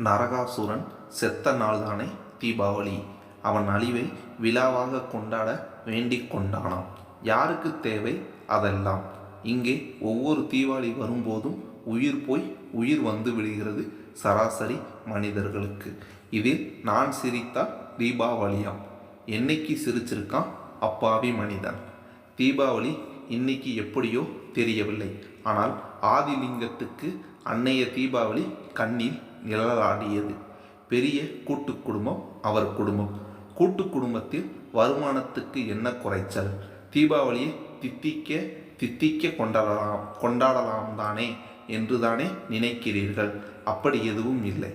நரகாசுரன் செத்த நாள்தானே தீபாவளி. அவன் அழிவை விழாவாக கொண்டாட வேண்டிக் கொண்டானாம். யாருக்கு தேவை அதெல்லாம்? இங்கே ஒவ்வொரு தீபாவளி வரும்போதும் உயிர் போய் உயிர் வந்து விடுகிறது சராசரி மனிதர்களுக்கு. இதில் நான் சிரித்தால் தீபாவளியாம். என்னைக்கு சிரிச்சிருக்கான் அப்பாவி மனிதன். தீபாவளி இன்னைக்கு எப்படியோ தெரியவில்லை. ஆனால் ஆதிலிங்கத்துக்கு அன்னைய தீபாவளி கண்ணில் நிழலாடியது. பெரிய கூட்டு குடும்பம் அவர் குடும்பம். கூட்டு குடும்பத்தில் வருமானத்துக்கு என்ன குறைச்சல்? தீபாவளியை தித்திக்க கொண்டாடலாம் தானே என்று தானே நினைக்கிறீர்கள்? அப்படி எதுவும் இல்லை.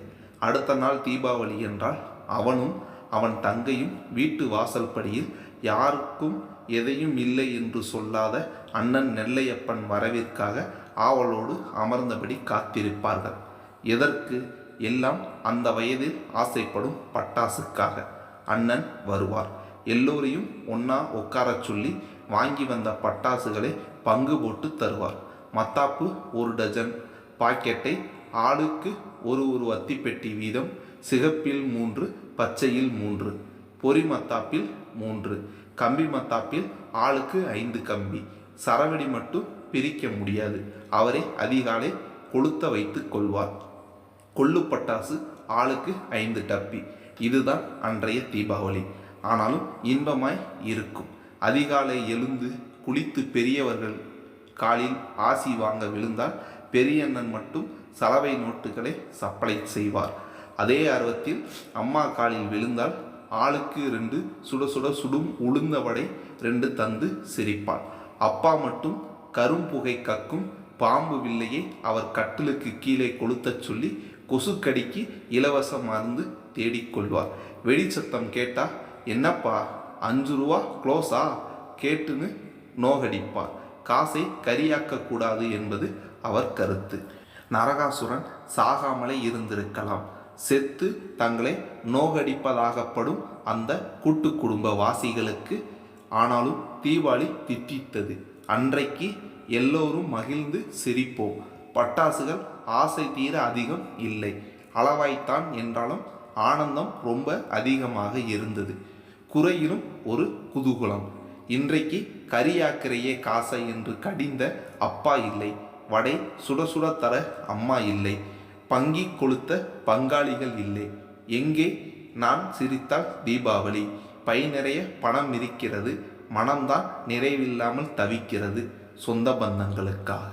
அடுத்த நாள் தீபாவளி என்றால் அவனும் அவன் தங்கையும் வீட்டு வாசல்படியில் யாருக்கும் எதையும் இல்லை என்று சொல்லாத அண்ணன் நெல்லையப்பன் வரவிற்காக ஆவலோடு அமர்ந்தபடி காத்திருப்பார்கள். எதற்கு? எல்லாம் அந்த வயதில் ஆசைப்படும் பட்டாசுக்காக. அண்ணன் வருவார். எல்லோரையும் ஒன்றா உட்காரச் சொல்லி வாங்கி வந்த பட்டாசுகளை பங்கு போட்டு தருவார். மத்தாப்பு 1 டஜன் பாக்கெட்டை ஆளுக்கு ஒரு அத்திப்பெட்டி வீதம். சிகப்பில் 3, பச்சையில் 3, பொறி மத்தாப்பில் 3, கம்பி மத்தாப்பில் ஆளுக்கு 5 கம்பி. சரவெடி மட்டும் பிரிக்க முடியாது. அவரை அதிகாலை கொளுத்த வைத்து கொள்வார். கொள்ளு பட்டாசு ஆளுக்கு 5 டப்பி. இதுதான் அன்றைய தீபாவளி. ஆனாலும் இன்பமாய் இருக்கும். அதிகாலை எழுந்து குளித்து பெரியவர்கள் காலில் ஆசி வாங்க விழுந்தால் பெரியண்ணன் மட்டும் சலவை நோட்டுகளை சப்ளை செய்வார். அதே ஆர்வத்தில் அம்மா காலில் விழுந்தால் ஆளுக்கு 2 சுட சுட சுடும் உளுந்த வடை 2 தந்து சிரிப்பாள். அப்பா மட்டும் கரும்புகை கக்கும் பாம்பு வில்லையை அவர் கட்டிலுக்கு கீழே கொளுத்தச் சொல்லி கொசுக்கடிக்கு இலவச மருந்து தேடிக்கொள்வார். வெடிச்சத்தம் கேட்டா என்னப்பா 5 ரூபா க்ளோஸா கேட்டுன்னு நோகடிப்பார். காசை கரியாக்கக்கூடாது என்பது அவர் கருத்து. நரகாசுரன் சாகாமலே இருந்திருக்கலாம். செத்து தங்களை நோகடிப்பதாகப்படும் அந்த கூட்டு குடும்ப வாசிகளுக்கு. ஆனாலும் தீபாவளி தித்தித்தது. அன்றைக்கு எல்லோரும் மகிழ்ந்து சிரிப்போம். பட்டாசுகள் ஆசை தீர அதிகம் இல்லை. அளவாய்த்தான் என்றாலும் ஆனந்தம் ரொம்ப அதிகமாக இருந்தது. குறையிலும் ஒரு குதூகலம். இன்றைக்கு கரியாக்கிறையே காசை என்று கடிந்த அப்பா இல்லை. வடை சுட சுட தர அம்மா இல்லை. பங்கி கொளுத்த பங்காளிகள் இல்லை. எங்கே நான் சிரித்தால் தீபாவளி. பை நிறைய பணம் இருக்கிறது. மனம்தான் நிறைவில்லாமல் தவிக்கிறது சொந்த பந்தங்களுக்காக.